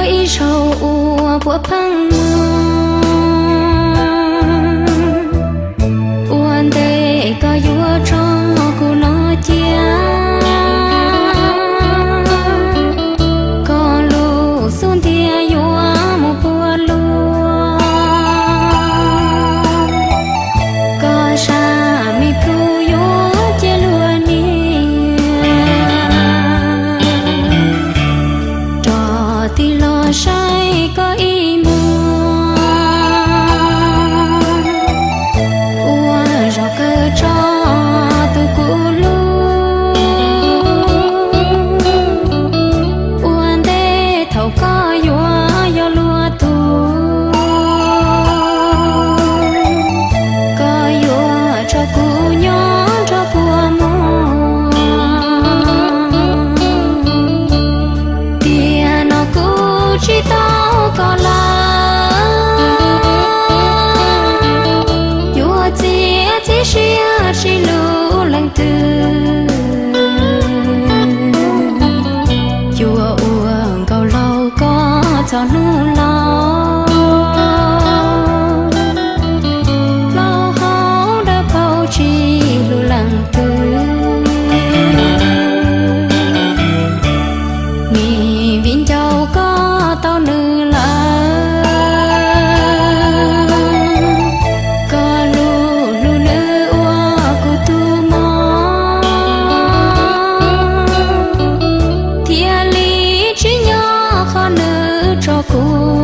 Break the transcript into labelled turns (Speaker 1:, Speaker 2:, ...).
Speaker 1: ý sầu của phăng uan tê có vua cho cô nó chia có lù xuân thia vua một bùa lùa có sa mi phu vua chia lùa trò thì lo say có ý mùa ua rõ cơ cho tu cũ lu uan đê thầu có vua do lúa tu có vua cho cũ nhỏ cho cua mùa tia nó cũ chỉ tao có là vua chỉ xia chỉ lũ lăng từ vua uổng cầu lâu có cho nu lâu háo đã bao chi lũ lăng từ mi viên châu có tao nữ là có lũ lũ nữ ua cụ tu mò thia lý chỉ nhỏ khó nữ cho cụ